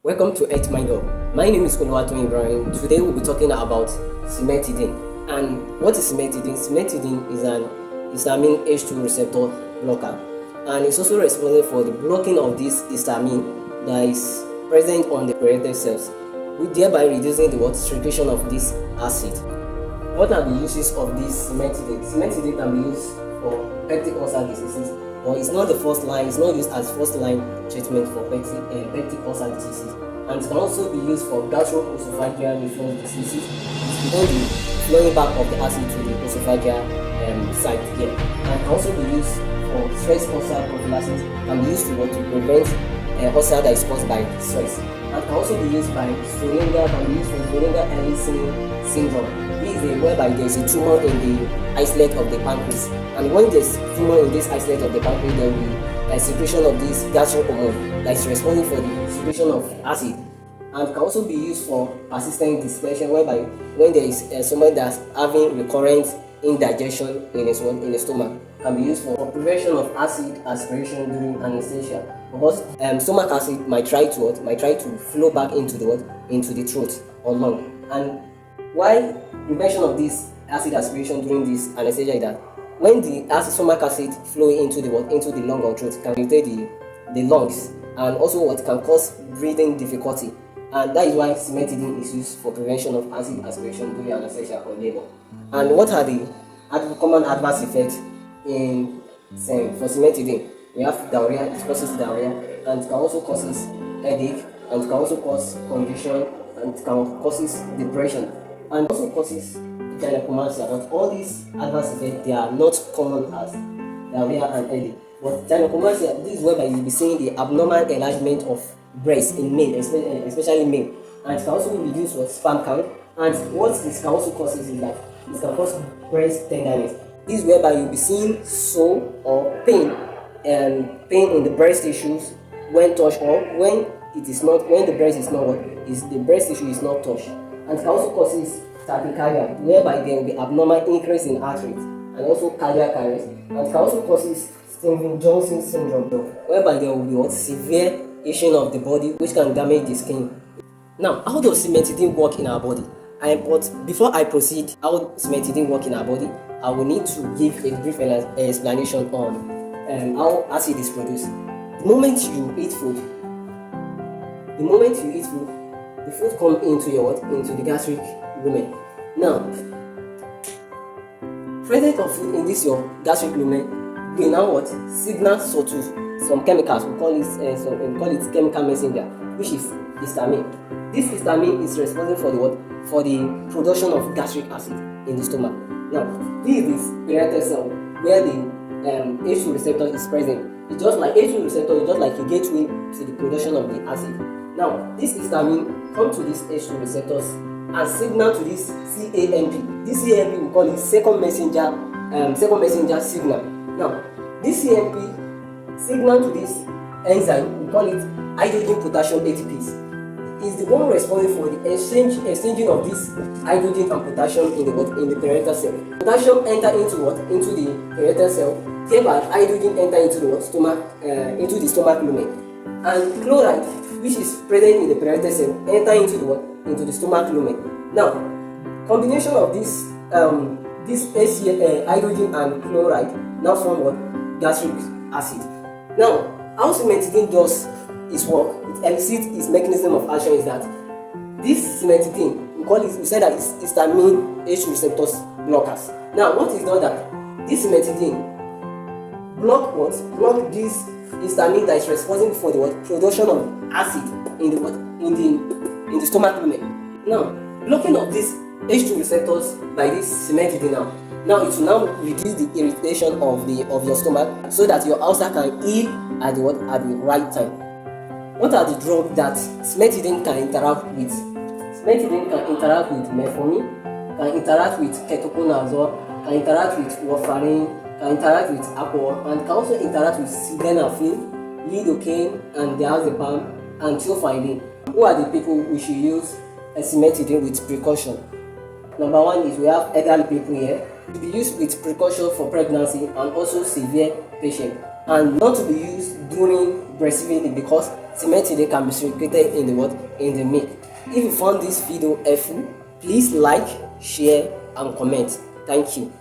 Welcome to H₂. My name is Ibrahim. Today we'll be talking about Cimetidine. And what is Cimetidine? Cimetidine is an histamine H₂-receptor blocker, and it's also responsible for the blocking of this histamine that is present on the parietal cells, with thereby reducing the secretion of this acid. What are the uses of this Cimetidine? Cimetidine can be used for peptic ulcer diseases, but it's not the first line. It's not used as first line treatment for peptic ulcer diseases, and it can also be used for gastroesophageal reflux diseases. It's prevent the flowing back of the acid to the esophageal site here, and can also be used for stress ulcer prophylaxis. Can be used to prevent ulcer that is caused by stress, and can also be used by Schrodinger's syndrome. This is whereby there is a tumor in the islet of the pancreas, and when there is tumor in this islet of the pancreas, there will be a secretion of this gastric hormone that is responsible for the secretion of acid, and can also be used for persistent dyspepsia, whereby when there is someone that's having recurrent indigestion in his stomach, can be used for prevention of acid aspiration during anesthesia, because stomach acid might try to flow back into the throat or lung. And why prevention of this acid aspiration during this anesthesia is that when the stomach acid flow into the lung or throat, can irritate the lungs, and also can cause breathing difficulty, and that is why Cimetidine is used for prevention of acid aspiration during anesthesia or labor. And what are the common adverse effects for Cimetidine? We have diarrhea. It causes diarrhea, and it can also causes headache, and it can also cause confusion, and it can causes depression, and also causes gynecomastia. But all these adverse effects, they are not common as diarrhea and headache. But gynecomastia, this is whereby you'll be seeing the abnormal enlargement of breasts in men, especially men, and it can also be used for sperm count. And what this can also cause is that it can cause breast tenderness. This is whereby you'll be seeing sore or pain in the breast tissues when touched, or when the breast tissue is not touched. And it can also causes tachycardia, whereby there will be abnormal increase in heart rate and also cardiac arrest. And it can also causes Stevens-Johnson syndrome, whereby there will be severe itching of the body, which can damage the skin. Now, how does Cimetidine work in our body? But before I proceed how Cimetidine work in our body, I will need to give a brief explanation on how acid is produced. The moment you eat food, the food comes into the gastric lumen. Now, presence of food in this your gastric lumen will now signal to some chemicals. We call it chemical messenger, which is histamine. This histamine is responsible for the production of gastric acid in the stomach. Now, this is parietal cell where the H₂-receptor is present. It's just like H₂-receptor is just like a gateway to the production of the acid. Now, this histamine comes to these H₂-receptors and signal to this CAMP. This CAMP we call it second messenger signal. Now, this CAMP signal to this enzyme, we call it hydrogen potassium ATPase, is the one responsible for the exchanging of this hydrogen and potassium in the parietal cell. Potassium enter into the parietal cell, thereby hydrogen enter into the stomach lumen, and chloride, which is present in the parietal cell, enter into the stomach lumen. Now, combination of this hydrogen and chloride now form gastric acid. Now, how Cimetidine does its work, it elicits its mechanism of action is that this Cimetidine, we said that it's histamine H₂-receptor blockers. Now, what is done that this Cimetidine block this histamine that is responsible for the production of acid in the stomach lumen. Now, blocking of these H₂-receptors by this Cimetidine now it will now reduce the irritation of your stomach, so that your ulcer can heal at the right time. What are the drugs that Cimetidine can interact with? Cimetidine can interact with metformin, can interact with ketoconazole, can interact with warfarin, can interact with alcohol, and can also interact with sildenafil, lidocaine, and diazepam, and theophylline. Who are the people we should use Cimetidine with precaution? Number one is we have elderly people here. To be used with precaution for pregnancy and also severe patients, and not to be used during breastfeeding, because Cimetidine can be secreted in the what? In the milk. If you found this video helpful, please like, share and comment. Thank you.